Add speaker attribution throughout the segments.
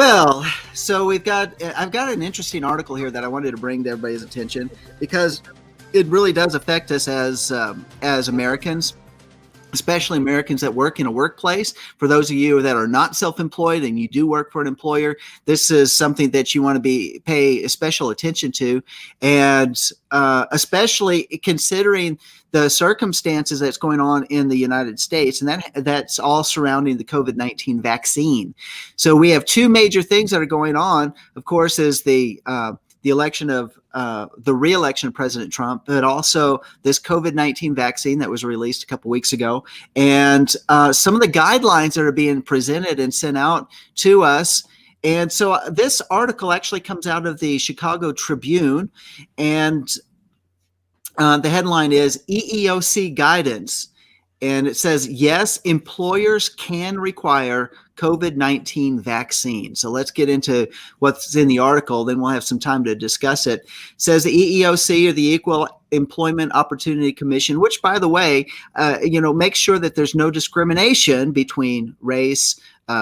Speaker 1: Well, so I've got an interesting article here that I wanted to bring to everybody's attention because it really does affect us as Americans, especially Americans that work in a workplace. For those of you that are not self-employed and you do work for an employer, this is something that you want to pay special attention to, and especially considering the circumstances that's going on in the United States, and that's all surrounding the COVID-19 vaccine. So we have two major things that are going on. Of course, is the election of the re-election of President Trump, but also this COVID-19 vaccine that was released a couple weeks ago, and some of the guidelines that are being presented and sent out to us. And so this article actually comes out of the Chicago Tribune, and the headline is EEOC guidance. And it says, yes, employers can require COVID-19 vaccine. So let's get into what's in the article. Then we'll have some time to discuss it. It says the EEOC, or the Equal Employment Opportunity Commission, which, by the way, makes sure that there's no discrimination between race,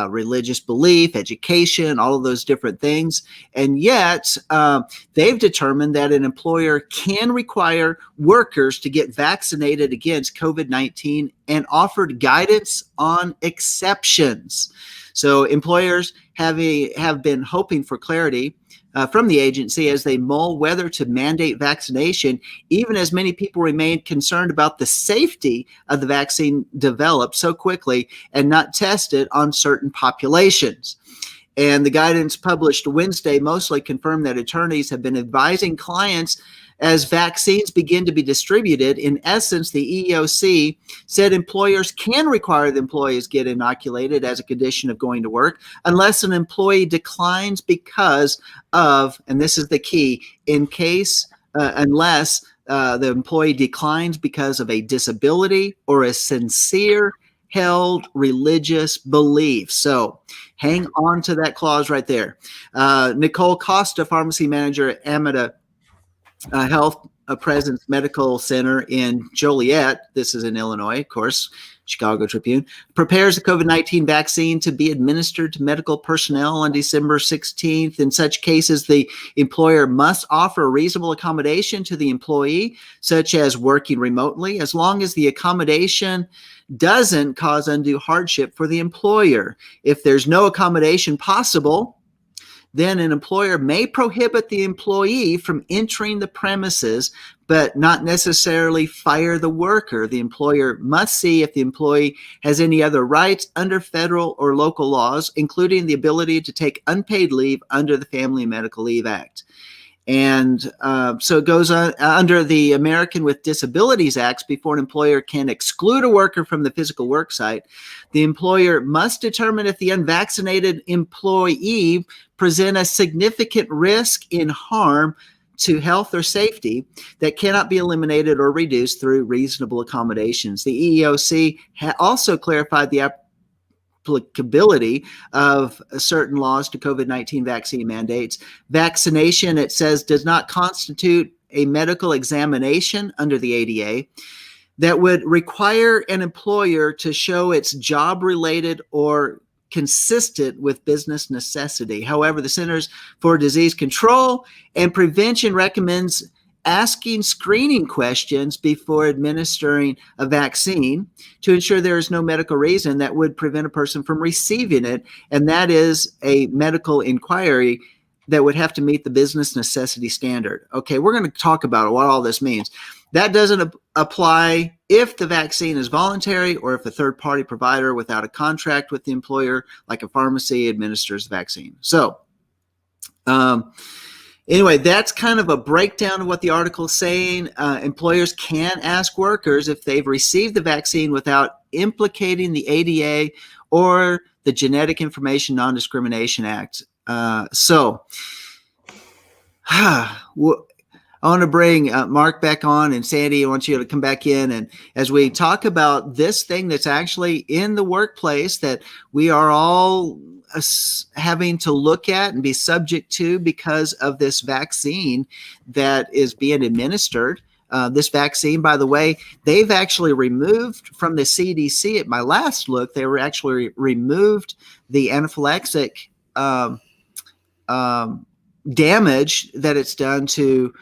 Speaker 1: religious belief, education, all of those different things. And yet they've determined that an employer can require workers to get vaccinated against COVID-19 and offered guidance on exceptions. So employers have been hoping for clarity from the agency as they mull whether to mandate vaccination, even as many people remain concerned about the safety of the vaccine developed so quickly and not tested on certain populations. And the guidance published Wednesday mostly confirmed that attorneys have been advising clients as vaccines begin to be distributed. In essence, the EEOC said employers can require the employees get inoculated as a condition of going to work unless an employee declines because of, and this is the key, unless the employee declines because of a disability or a sincere held religious belief. So hang on to that clause right there. Nicole Costa, pharmacy manager at Amada Health Presence Medical Center in Joliet, this is in Illinois, of course, Chicago Tribune, prepares the COVID-19 vaccine to be administered to medical personnel on December 16th. In such cases, the employer must offer a reasonable accommodation to the employee, such as working remotely, as long as the accommodation doesn't cause undue hardship for the employer. If there's no accommodation possible, then an employer may prohibit the employee from entering the premises, but not necessarily fire the worker. The employer must see if the employee has any other rights under federal or local laws, including the ability to take unpaid leave under the Family and Medical Leave Act. And so it goes on under the American with Disabilities Act. Before an employer can exclude a worker from the physical work site, the employer must determine if the unvaccinated employee present a significant risk in harm to health or safety that cannot be eliminated or reduced through reasonable accommodations. The EEOC also clarified the applicability of certain laws to COVID-19 vaccine mandates. Vaccination, it says, does not constitute a medical examination under the ADA that would require an employer to show it's job-related or consistent with business necessity. However, the Centers for Disease Control and Prevention recommends asking screening questions before administering a vaccine to ensure there is no medical reason that would prevent a person from receiving it. And that is a medical inquiry that would have to meet the business necessity standard. Okay, we're going to talk about what all this means. That doesn't apply if the vaccine is voluntary or if a third-party provider without a contract with the employer, like a pharmacy, administers the vaccine. So, anyway, that's kind of a breakdown of what the article is saying. Employers can ask workers if they've received the vaccine without implicating the ADA or the Genetic Information Non-Discrimination Act. I want to bring Mark back on, and Sandy, I want you to come back in. And as we talk about this thing that's actually in the workplace that we are all having to look at and be subject to because of this vaccine that is being administered. This vaccine, by the way, they've actually removed from the CDC. At my last look, they were actually removed the anaphylaxis damage that it's done to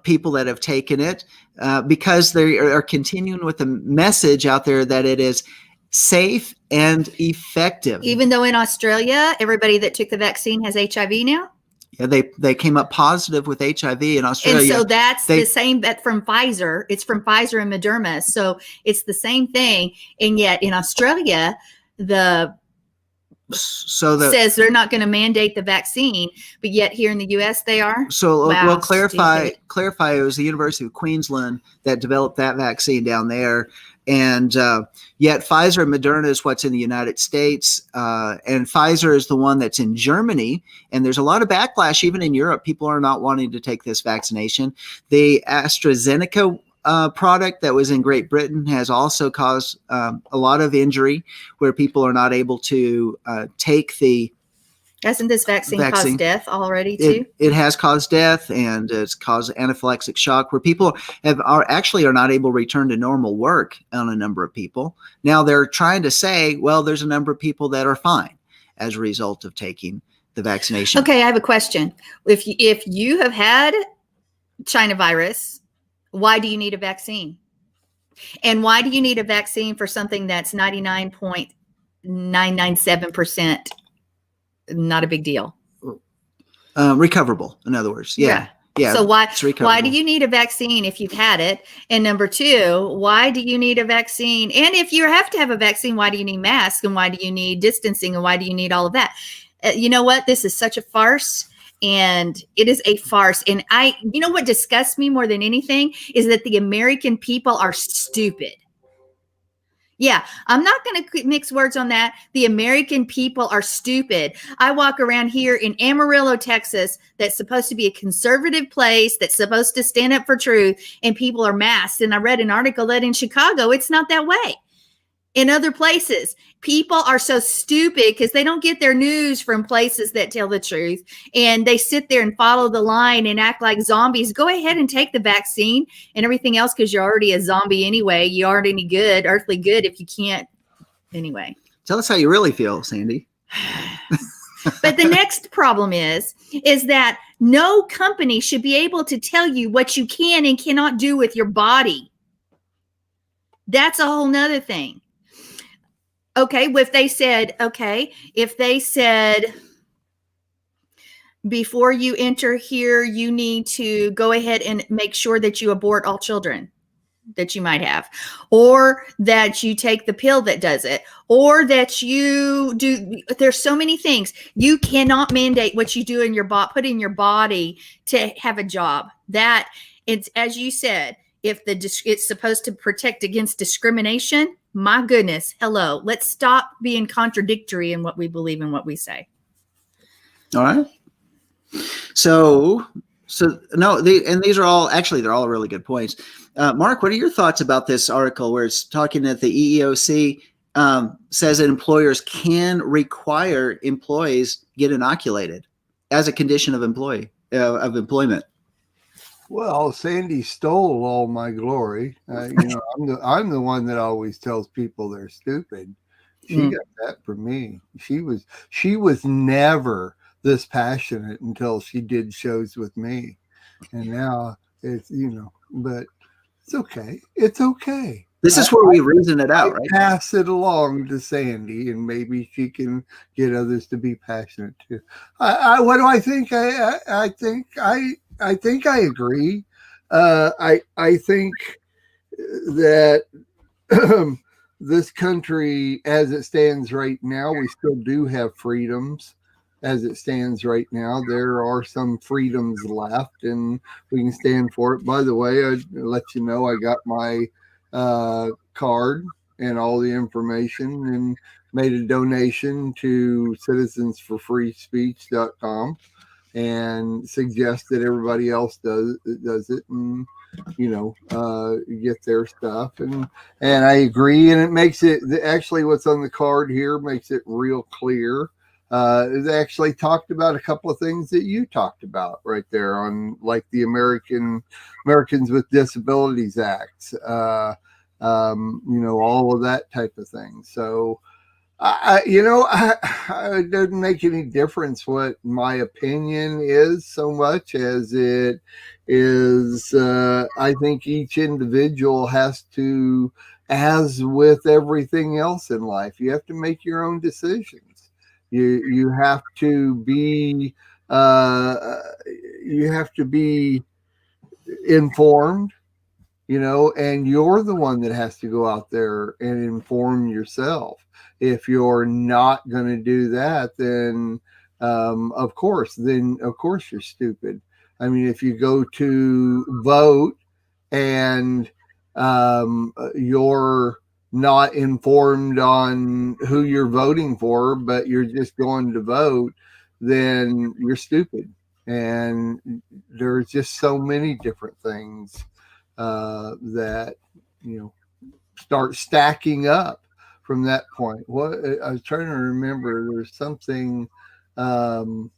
Speaker 1: people that have taken it, because they are continuing with the message out there that it is safe and effective.
Speaker 2: Even though in Australia, everybody that took the vaccine has HIV now.
Speaker 1: Yeah, they came up positive with HIV in Australia.
Speaker 2: And so that's the same that from Pfizer. It's from Pfizer and Moderna. So it's the same thing. And yet in Australia, says they're not going to mandate the vaccine, but yet here in the U.S. they are.
Speaker 1: So we'll clarify. It was the University of Queensland that developed that vaccine down there, and yet Pfizer and Moderna is what's in the United States, and Pfizer is the one that's in Germany. And there's a lot of backlash even in Europe. People are not wanting to take this vaccination. The AstraZeneca product that was in Great Britain has also caused a lot of injury, where people are not able to take the.
Speaker 2: Hasn't this vaccine caused death already too?
Speaker 1: It has caused death, and it's caused anaphylactic shock, where people are not able to return to normal work on a number of people. Now they're trying to say, well, there's a number of people that are fine as a result of taking the vaccination.
Speaker 2: Okay, I have a question. If you have had China virus, why do you need a vaccine? And why do you need a vaccine for something that's 99.997% not a big deal?
Speaker 1: Recoverable, in other words. Yeah.
Speaker 2: So why do you need a vaccine if you've had it? And number two, why do you need a vaccine? And if you have to have a vaccine, why do you need masks? And why do you need distancing? And why do you need all of that? You know what? This is such a farce. And it is a farce. And you know what disgusts me more than anything is that the American people are stupid. Yeah, I'm not going to mix words on that. The American people are stupid. I walk around here in Amarillo, Texas, that's supposed to be a conservative place, that's supposed to stand up for truth, and people are masked. And I read an article that in Chicago, it's not that way. In other places, people are so stupid because they don't get their news from places that tell the truth. And they sit there and follow the line and act like zombies. Go ahead and take the vaccine and everything else because you're already a zombie anyway. You aren't any good, earthly good, if you can't. Anyway.
Speaker 1: Tell us how you really feel, Sandy.
Speaker 2: But the next problem is that no company should be able to tell you what you can and cannot do with your body. That's a whole nother thing. Okay, if they said, before you enter here, you need to go ahead and make sure that you abort all children that you might have, or that you take the pill that does it, or that you do, there's so many things. You cannot mandate what you do in your body, put in your body to have a job. That it's, as you said, if it's supposed to protect against discrimination, my goodness, hello. Let's stop being contradictory in what we believe and what we say.
Speaker 1: All right. So no, these are all, actually, they're all really good points. Mark, what are your thoughts about this article where it's talking that the EEOC says that employers can require employees get inoculated as a condition of employment?
Speaker 3: Well, Sandy stole all my glory. I'm the one that always tells people they're stupid. She got that from me. She was never this passionate until she did shows with me, and now it's but it's okay. It's okay.
Speaker 1: This is where we reason it out, right?
Speaker 3: Pass it along to Sandy, and maybe she can get others to be passionate too. What do I think? I think I agree. I think that this country, as it stands right now, we still do have freedoms. As it stands right now, there are some freedoms left, and we can stand for it. By the way, I'd let you know I got my card and all the information and made a donation to citizensforfreespeech.com. and suggest that everybody else does it and get their stuff, and I agree, and it makes it actually what's on the card here makes it real clear. They actually talked about a couple of things that you talked about right there on, like the Americans with Disabilities Act, all of that type of thing. So It doesn't make any difference what my opinion is so much as it is. I think each individual has to, as with everything else in life, you have to make your own decisions. You have to be uh, you have to be informed, and you're the one that has to go out there and inform yourself. If you're not going to do that, then of course you're stupid. I mean, if you go to vote and you're not informed on who you're voting for, but you're just going to vote, then you're stupid. And there's just so many different things that start stacking up from that point. What I was trying to remember, there's something that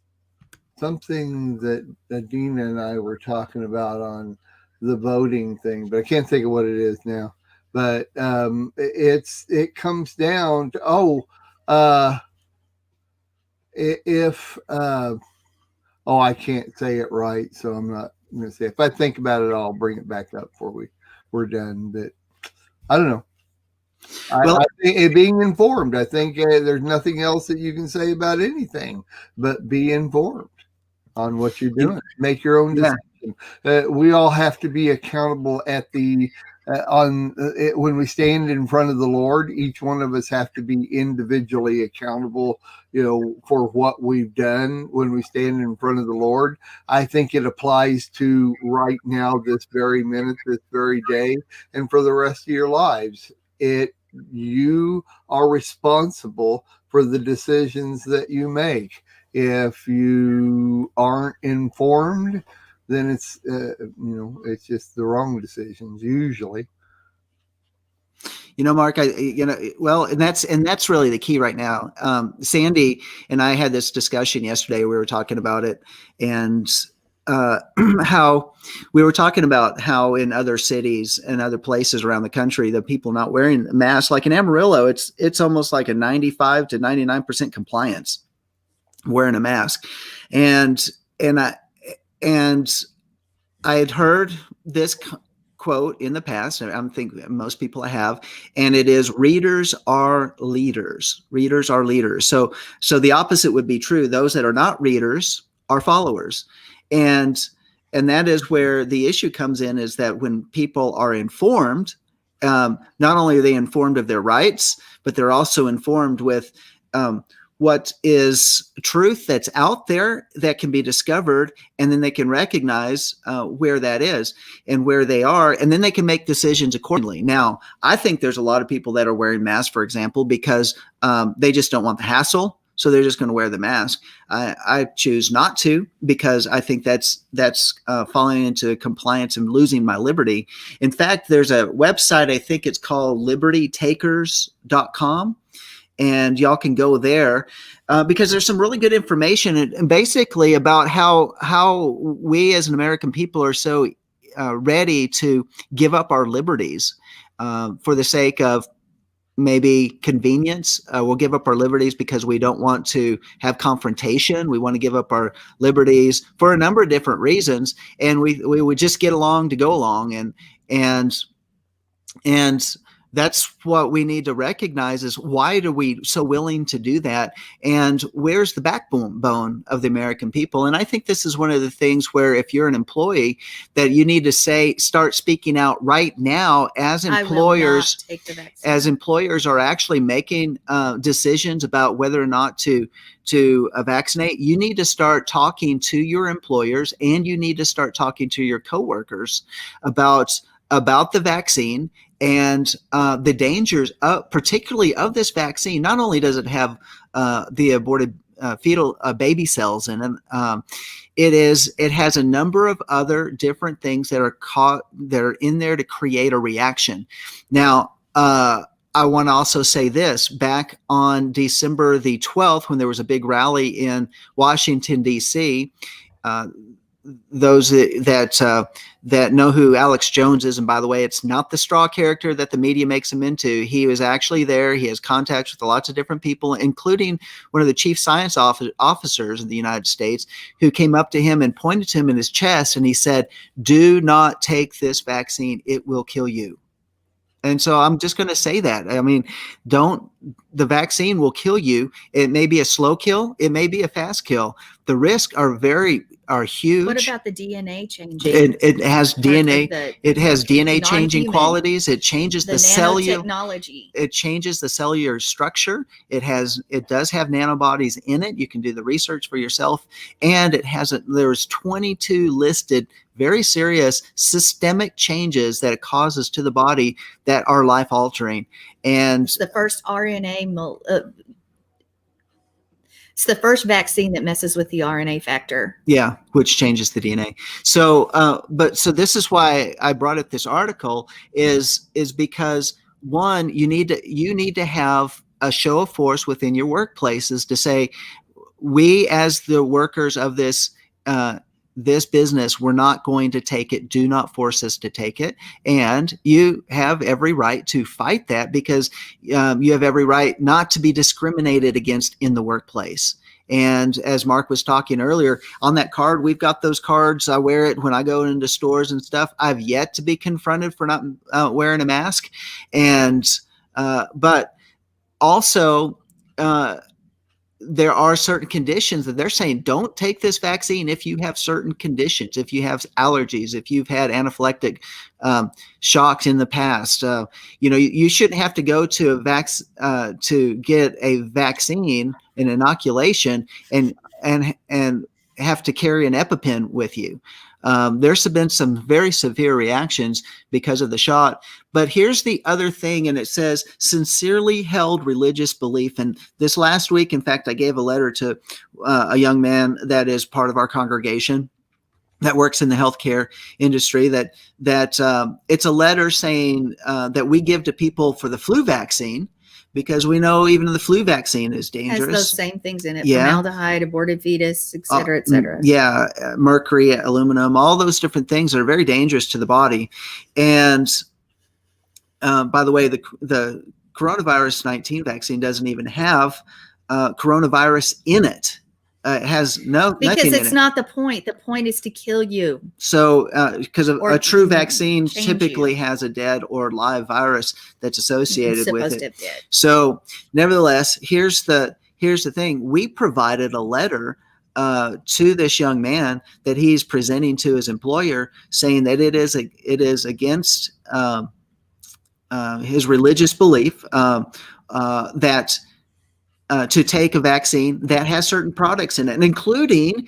Speaker 3: Adina and I were talking about on the voting thing, but I can't think of what it is now. But it comes down to if I can't say it right, so I'm not going to say it. If I think about it, I'll bring it back up before we're done. But I don't know. Well, I think being informed, I think there's nothing else that you can say about anything, but be informed on what you're doing. Make your own decision. We all have to be accountable at the when we stand in front of the Lord. Each one of us have to be individually accountable, for what we've done when we stand in front of the Lord. I think it applies to right now, this very minute, this very day, and for the rest of your lives. You are responsible for the decisions that you make. If you aren't informed, then it's it's just the wrong decisions usually.
Speaker 1: Mark, and that's really the key right now. Sandi and I had this discussion yesterday. We were talking about it, and how we were talking about how in other cities and other places around the country, the people not wearing masks, like in Amarillo, it's almost like a 95 to 99% compliance wearing a mask. And I had heard this quote in the past, and I think most people have, and it is, readers are leaders. Readers are leaders. So the opposite would be true. Those that are not readers are followers. And that is where the issue comes in, is that when people are informed, not only are they informed of their rights, but they're also informed with what is truth that's out there that can be discovered, and then they can recognize where that is and where they are, and then they can make decisions accordingly. Now, I think there's a lot of people that are wearing masks, for example, because they just don't want the hassle. So they're just going to wear the mask. I choose not to, because I think that's falling into compliance and losing my liberty. In fact, there's a website, I think it's called libertytakers.com. And y'all can go there because there's some really good information and basically about how we as an American people are so ready to give up our liberties for the sake of maybe convenience. We'll give up our liberties because we don't want to have confrontation. We want to give up our liberties for a number of different reasons, and we would just get along to go along, and that's what we need to recognize, is why are we so willing to do that? And where's the backbone of the American people? And I think this is one of the things where, if you're an employee, that you need to start speaking out right now, as employers are actually making decisions about whether or not to vaccinate. You need to start talking to your employers, and you need to start talking to your coworkers about the vaccine and the dangers, particularly of this vaccine. Not only does it have the aborted fetal baby cells in it, it has a number of other different things that are in there to create a reaction. Now, I want to also say this: back on December the 12th, when there was a big rally in Washington, D.C., those that know who Alex Jones is, and by the way, it's not the straw character that the media makes him into. He was actually there. He has contacts with lots of different people, including one of the chief science officers of the United States, who came up to him and pointed to him in his chest, and he said, "Do not take this vaccine. It will kill you." And so I'm just going to say that. I mean, the vaccine will kill you. It may be a slow kill. It may be a fast kill. The risks are huge.
Speaker 2: What about the DNA changing?
Speaker 1: It has DNA. It has DNA changing qualities. It changes the cellular
Speaker 2: technology.
Speaker 1: It changes the cellular structure. It does have nanobodies in it. You can do the research for yourself. And there's 22 listed very serious systemic changes that it causes to the body that are life altering. And
Speaker 2: it's the first it's the first vaccine that messes with the RNA factor.
Speaker 1: Yeah, which changes the DNA. So, so this is why I brought up this article is because one, you need to have a show of force within your workplaces to say, we as the workers of this business, we're not going to take it. Do not force us to take it. And you have every right to fight that, because you have every right not to be discriminated against in the workplace. And as Mark was talking earlier, on that card, we've got those cards. I wear it when I go into stores and stuff. I've yet to be confronted for not wearing a mask. And but also, there are certain conditions that they're saying don't take this vaccine if you have certain conditions, if you have allergies, if you've had anaphylactic shocks in the past. You shouldn't have to go to to get a vaccine, an inoculation, and have to carry an EpiPen with you. There's been some very severe reactions because of the shot. But here's the other thing, and it says sincerely held religious belief. And this last week, in fact, I gave a letter to a young man that is part of our congregation that works in the healthcare industry, that it's a letter saying that we give to people for the flu vaccine, because we know even the flu vaccine is dangerous.
Speaker 2: Has those same things in it: formaldehyde, aborted fetus, et cetera, et cetera.
Speaker 1: Yeah, mercury, aluminum, all those different things are very dangerous to the body. And by the way, the coronavirus 19 vaccine doesn't even have coronavirus in it. It has nothing
Speaker 2: because it's
Speaker 1: in it.
Speaker 2: Not the point. The point is to kill you.
Speaker 1: So, because a true vaccine typically has a dead or live virus that's associated with it. So, nevertheless, here's the thing: we provided a letter to this young man that he's presenting to his employer, saying that it is against his religious belief that. To take a vaccine that has certain products in it, and including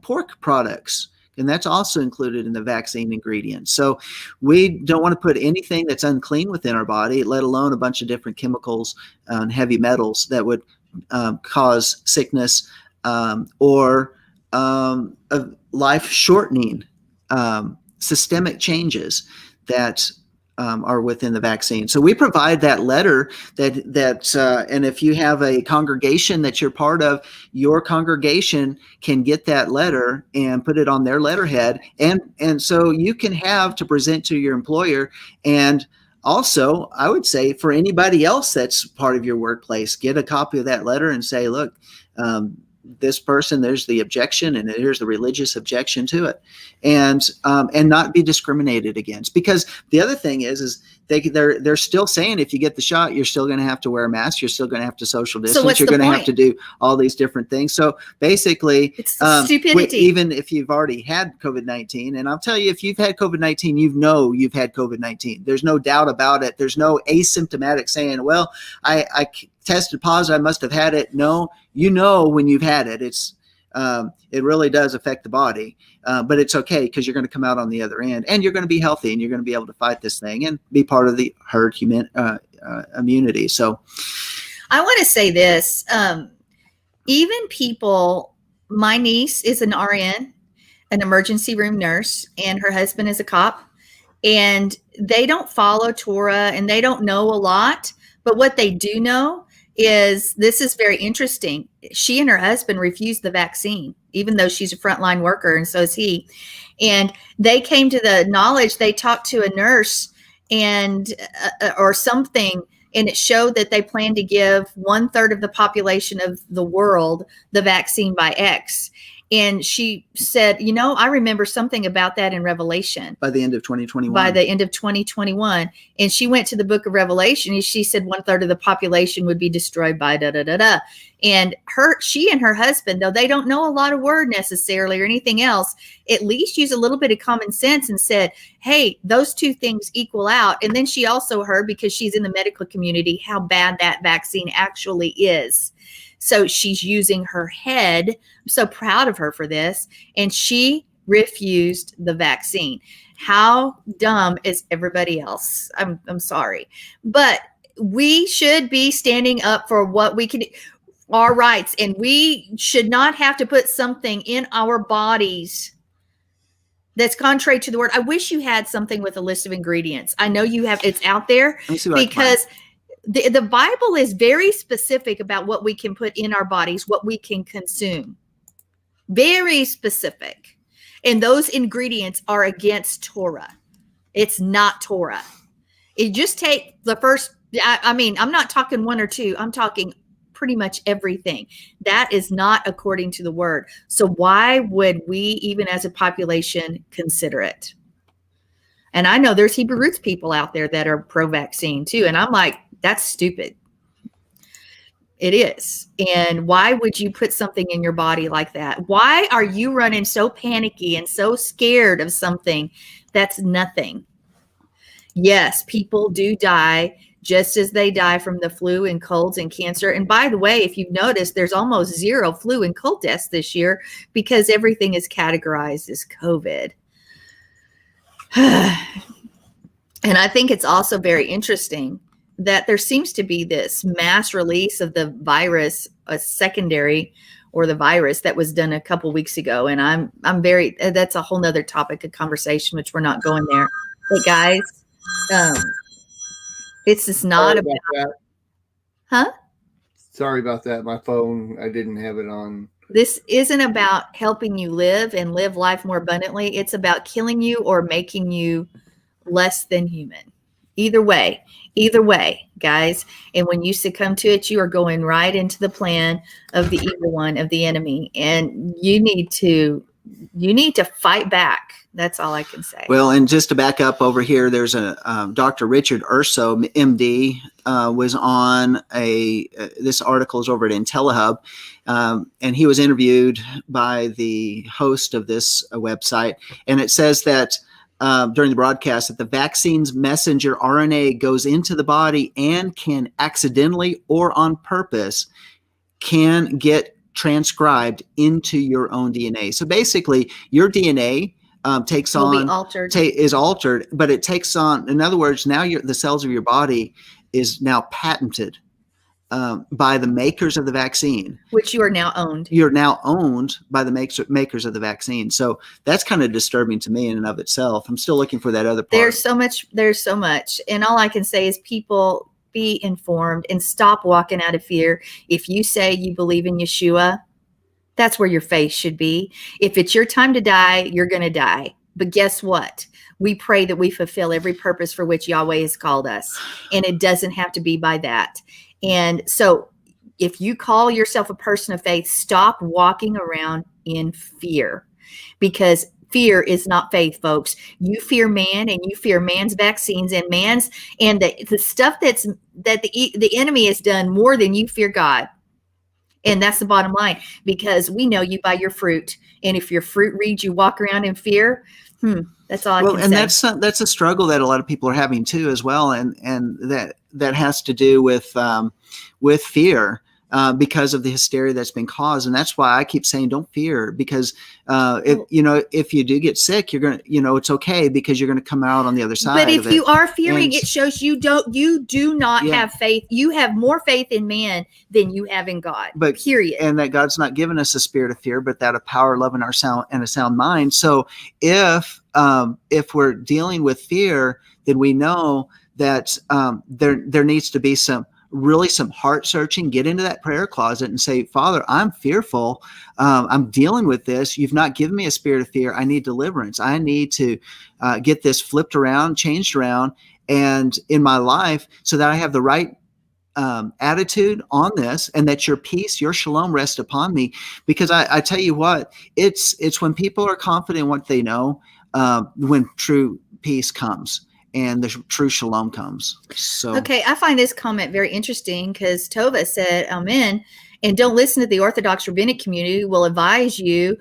Speaker 1: pork products, and that's also included in the vaccine ingredients. So we don't want to put anything that's unclean within our body, let alone a bunch of different chemicals and heavy metals that would cause sickness or life-shortening systemic changes that are within the vaccine. So we provide that letter and if you have a congregation that you're part of, your congregation can get that letter and put it on their letterhead. And so you can have to present to your employer. And also, I would say for anybody else that's part of your workplace, get a copy of that letter and say, look, this person, there's the objection, and here's the religious objection to it, and not be discriminated against. Because the other thing is they're still saying if you get the shot, you're still going to have to wear a mask, you're still going to have to social distance,
Speaker 2: so you're
Speaker 1: going to have to do all these different things. So basically,
Speaker 2: it's stupidity.
Speaker 1: Even if you've already had COVID-19, and I'll tell you, if you've had COVID-19, you've had COVID-19. There's no doubt about it. There's no asymptomatic saying, well, I tested positive, I must have had it. No, when you've had it. It really does affect the body, but it's okay, because you're going to come out on the other end, and you're going to be healthy, and you're going to be able to fight this thing and be part of the herd immunity. So
Speaker 2: I want to say this, even people, my niece is an RN, an emergency room nurse, and her husband is a cop, and they don't follow Torah and they don't know a lot, but what they do know this is very interesting. She and her husband refused the vaccine, even though she's a frontline worker, and so is he. And they came to the knowledge, they talked to a nurse and or something, and it showed that they plan to give 1/3 of the population of the world the vaccine by X. And she said, I remember something about that in Revelation.
Speaker 1: By the end of 2021.
Speaker 2: By the end of 2021. And she went to the book of Revelation and she said 1/3 of the population would be destroyed by da, da, da, da. And she and her husband, though they don't know a lot of word necessarily or anything else, at least use a little bit of common sense and said, hey, those two things equal out. And then she also heard, because she's in the medical community, how bad that vaccine actually is. So she's using her head. I'm so proud of her for this. And she refused the vaccine. How dumb is everybody else? I'm sorry. But we should be standing up for what we can, our rights. And we should not have to put something in our bodies that's contrary to the word. I wish you had something with a list of ingredients. I know you have, it's out there, because the Bible is very specific about what we can put in our bodies, what we can consume. Very specific. And those ingredients are against Torah. It's not Torah. It just take the first, I mean, I'm not talking one or two. I'm talking pretty much everything. That is not according to the word. So why would we, even as a population, consider it? And I know there's Hebrew roots people out there that are pro-vaccine too. And I'm like, that's stupid. It is. And why would you put something in your body like that? Why are you running so panicky and so scared of something that's nothing? Yes, people do die just as they die from the flu and colds and cancer. And by the way, if you've noticed, there's almost zero flu and cold deaths this year because everything is categorized as COVID. And I think it's also very interesting that there seems to be this mass release of the virus, a secondary, or the virus that was done a couple weeks ago. And I'm very, that's a whole nother topic of conversation, which we're not going there. But guys, it's just not about
Speaker 3: that.
Speaker 2: Huh?
Speaker 3: Sorry about that. My phone, I didn't have it on.
Speaker 2: This isn't about helping you live and live life more abundantly. It's about killing you or making you less than human. Either way, guys. And when you succumb to it, you are going right into the plan of the evil one, of the enemy. And you need to fight back. That's all I can say.
Speaker 1: Well, and just to back up over here, there's a Dr. Richard Urso, MD, was on this article is over at IntelliHub, and he was interviewed by the host of this website. And it says that during the broadcast that the vaccine's messenger RNA goes into the body and can accidentally or on purpose can get transcribed into your own DNA. So basically, your DNA takes on is altered, but it takes on. In other words, now the cells of your body is now patented by the makers of the vaccine,
Speaker 2: which you are now owned.
Speaker 1: You're now owned by the makers of the vaccine. So that's kind of disturbing to me in and of itself. I'm still looking for that other part.
Speaker 2: There's so much. And all I can say is people be informed and stop walking out of fear. If you say you believe in Yeshua, that's where your faith should be. If it's your time to die, you're going to die. But guess what? We pray that we fulfill every purpose for which Yahweh has called us. And it doesn't have to be by that. And so if you call yourself a person of faith, stop walking around in fear, because fear is not faith, folks. You fear man, and you fear man's vaccines and the stuff that the enemy has done more than you fear God. And that's the bottom line, because we know you by your fruit. And if your fruit reads you walk around in fear, that's all I can say.
Speaker 1: And that's a struggle that a lot of people are having too, as well. And that has to do with fear. Because of the hysteria that's been caused. And that's why I keep saying, don't fear, because if you do get sick, you're going to, it's okay, because you're going to come out on the other side. But
Speaker 2: if you are fearing, it shows you do not have faith. You have more faith in man than you have in God, period.
Speaker 1: And that God's not given us a spirit of fear, but that of power, love, and a sound mind. So if we're dealing with fear, then we know that there needs to be some really some heart searching, get into that prayer closet and say, Father, I'm fearful. I'm dealing with this. You've not given me a spirit of fear. I need deliverance. I need to get this flipped around, changed around, and in my life so that I have the right attitude on this, and that your peace, your shalom rest upon me. Because I tell you what, it's when people are confident in what they know, when true peace comes and the true shalom comes. So
Speaker 2: okay, I find this comment very interesting because Tova said, "Amen." And don't listen to the Orthodox rabbinic community will advise you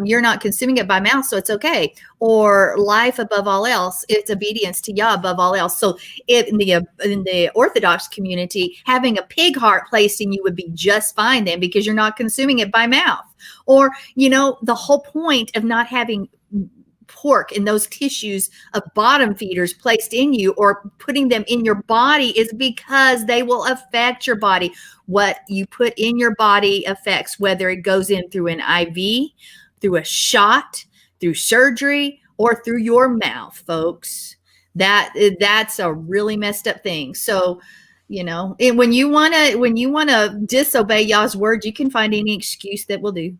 Speaker 2: you're not consuming it by mouth, so it's okay. Or life above all else, it's obedience to Yah above all else. So in the Orthodox community, having a pig heart placed in you would be just fine then because you're not consuming it by mouth. Or, the whole point of not having pork and those tissues of bottom feeders placed in you or putting them in your body is because they will affect your body. What you put in your body affects whether it goes in through an IV, through a shot, through surgery, or through your mouth, folks. That's a really messed up thing. So, and when you wanna disobey Yah's word, you can find any excuse that will do.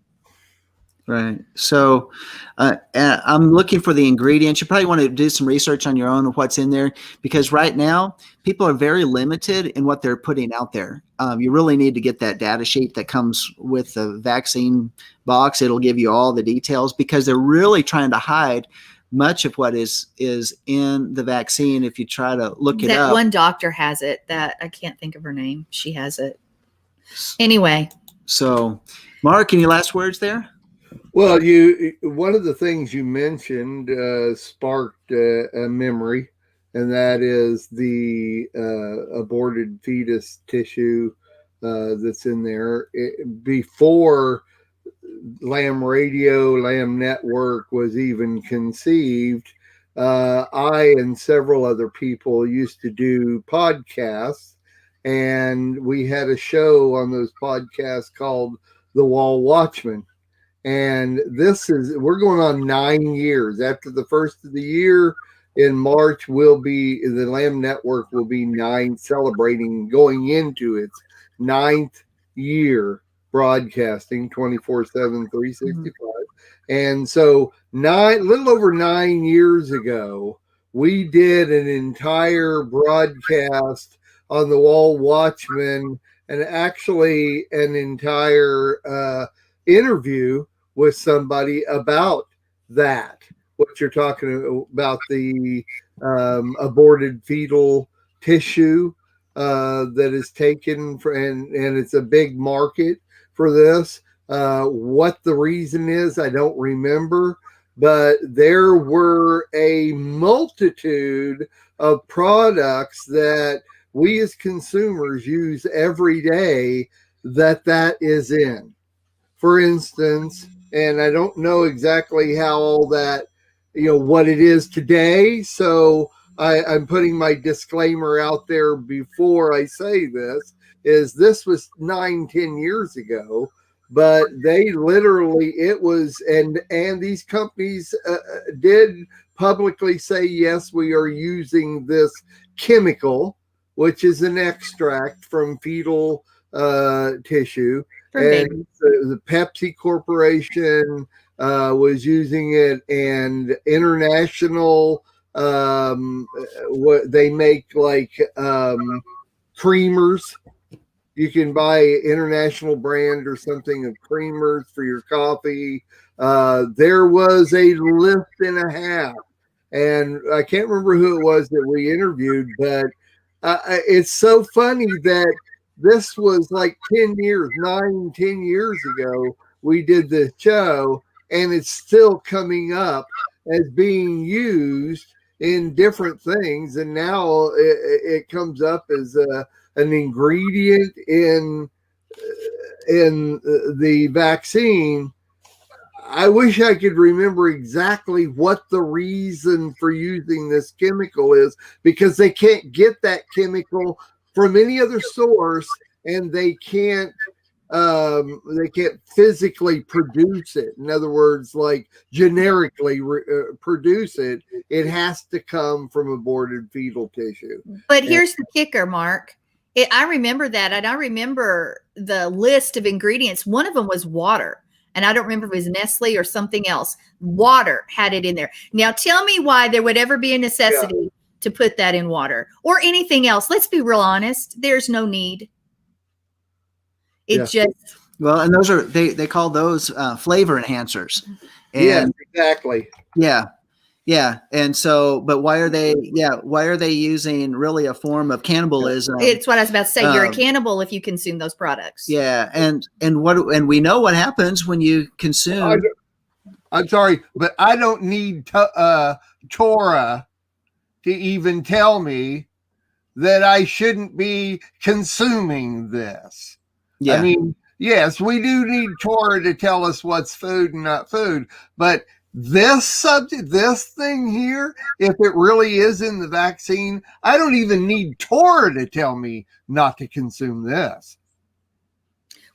Speaker 1: Right. So I'm looking for the ingredients. You probably want to do some research on your own of what's in there, because right now people are very limited in what they're putting out there. You really need to get that data sheet that comes with the vaccine box. It'll give you all the details, because they're really trying to hide much of what is in the vaccine. If you try to look it up.
Speaker 2: That one doctor has it, that I can't think of her name. She has it. Anyway.
Speaker 1: So, Mark, any last words there?
Speaker 3: Well, one of the things you mentioned sparked a memory, and that is the aborted fetus tissue that's in there. Before Lamb Radio, Lamb Network was even conceived, I and several other people used to do podcasts, and we had a show on those podcasts called The Wall Watchman. And we're going on 9 years. After the first of the year in March, the Lamb Network will be celebrating going into its 9th year broadcasting 24/7, 365. And so little over 9 years ago, we did an entire broadcast on the Wall Watchman, and actually an entire interview with somebody about that, what you're talking about, the aborted fetal tissue that is taken and it's a big market for this. What the reason is, I don't remember, but there were a multitude of products that we as consumers use every day that is in. For instance, and I don't know exactly how all that, what it is today. So I'm putting my disclaimer out there before I say this was 9-10 years ago, but they literally, and these companies did publicly say, yes, we are using this chemical, which is an extract from fetal tissue. And the Pepsi Corporation was using it, and international, what they make, like creamers. You can buy international brand or something of creamers for your coffee. There was a lift and a half, and I can't remember who it was that we interviewed, but it's so funny that this was like 10 years ago, we did this show, and it's still coming up as being used in different things. And now it comes up as an ingredient in the vaccine. I wish I could remember exactly what the reason for using this chemical is, because they can't get that chemical from any other source, and they can't physically produce it. In other words, like generically produce it. It has to come from aborted fetal tissue.
Speaker 2: But here's the kicker, Mark. I remember that. And I remember the list of ingredients. One of them was water. And I don't remember if it was Nestle or something else. Water had it in there. Now tell me why there would ever be a necessity to put that in water or anything else. Let's be real honest. There's no need. It just.
Speaker 1: Well, and those are, they call those flavor enhancers. And
Speaker 3: yes, exactly.
Speaker 1: Yeah. Yeah. And so, but why are they using really a form of cannibalism?
Speaker 2: It's what I was about to say. You're a cannibal if you consume those products.
Speaker 1: Yeah. And we know what happens when you consume.
Speaker 3: I'm sorry, but I don't need Torah to even tell me that I shouldn't be consuming this. Yeah. I mean, yes, we do need Torah to tell us what's food and not food, but this subject, this thing here, if it really is in the vaccine, I don't even need Torah to tell me not to consume this.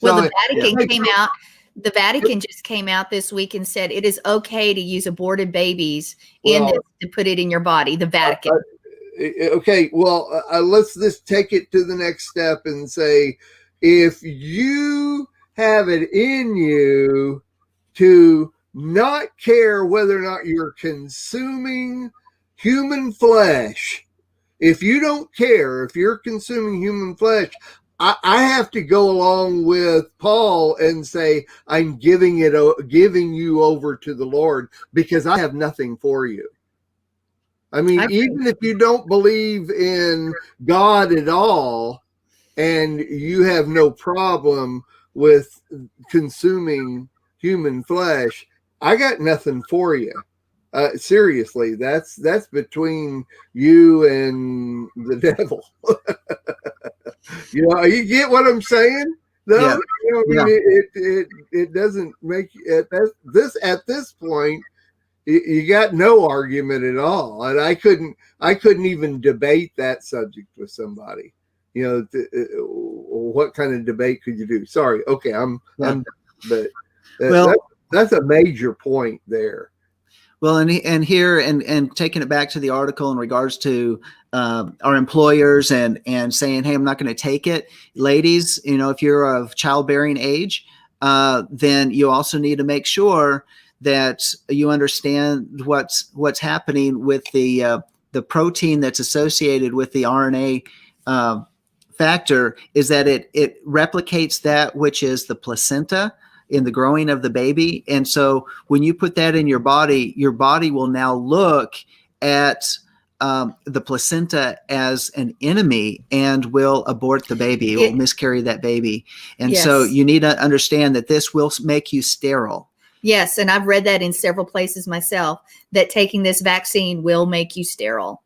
Speaker 2: Well, the Vatican came out. The Vatican just came out this week and said it is okay to use aborted babies in this to put it in your body. The Vatican.
Speaker 3: Okay, well, let's just take it to the next step and say, if you have it in you to not care whether or not you're consuming human flesh, if you don't care if you're consuming human flesh, I have to go along with Paul and say, I'm giving you over to the Lord because I have nothing for you. I mean, even if you don't believe in God at all and you have no problem with consuming human flesh, I got nothing for you. Seriously, that's between you and the devil. You get what I'm saying? No, it doesn't make at this point. You got no argument at all, and I couldn't even debate that subject with somebody. What kind of debate could you do? Sorry, okay, but that's a major point there.
Speaker 1: Well, and here and taking it back to the article in regards to our employers and saying, hey, I'm not going to take it. Ladies, if you're of childbearing age, then you also need to make sure that you understand what's happening with the protein that's associated with the RNA factor is that it replicates that which is the placenta in the growing of the baby. And so when you put that in your body will now look at the placenta as an enemy and will abort the baby. It will miscarry that baby. And so you need to understand that this will make you sterile.
Speaker 2: Yes. And I've read that in several places myself, that taking this vaccine will make you sterile.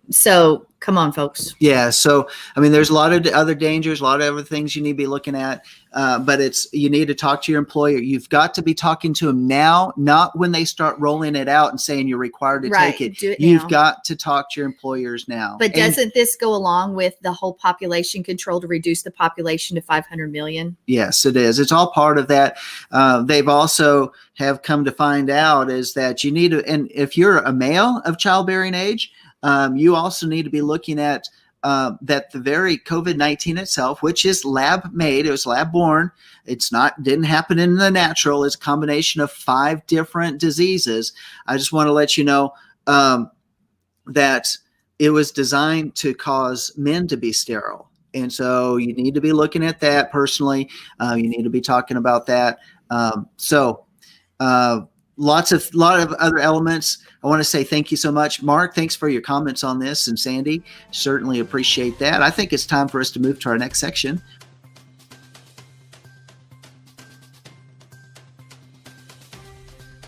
Speaker 2: So come on, folks.
Speaker 1: Yeah. So, I mean, there's a lot of other dangers, a lot of other things you need to be looking at. But you need to talk to your employer. You've got to be talking to them now, not when they start rolling it out and saying you're required to take it. You've got to talk to your employers now.
Speaker 2: But doesn't this go along with the whole population control to reduce the population to 500 million?
Speaker 1: Yes, it is. It's all part of that. They've also have come to find out is that you need to, and if you're a male of childbearing age, you also need to be looking at that the very COVID-19 itself, which is lab made, it was lab born. Didn't happen in the natural. It's a combination of 5 different diseases. I just want to let you know that it was designed to cause men to be sterile. And so you need to be looking at that personally. You need to be talking about that. Lot of other elements. I want to say thank you so much, Mark. Thanks for your comments on this, and Sandy, certainly appreciate that. I think it's time for us to move to our next section.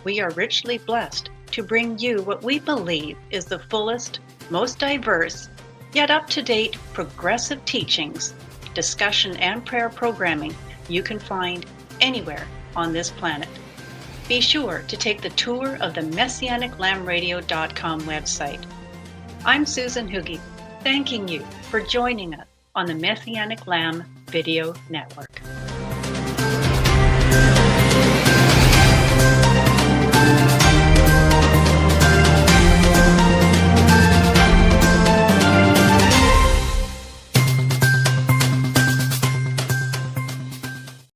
Speaker 4: We are richly blessed to bring you what we believe is the fullest, most diverse, yet up-to-date progressive teachings, discussion, and prayer programming you can find anywhere on this planet. Be sure to take the tour of the MessianicLambRadio.com website. I'm Susan Hoogie, thanking you for joining us on the Messianic Lamb Video Network.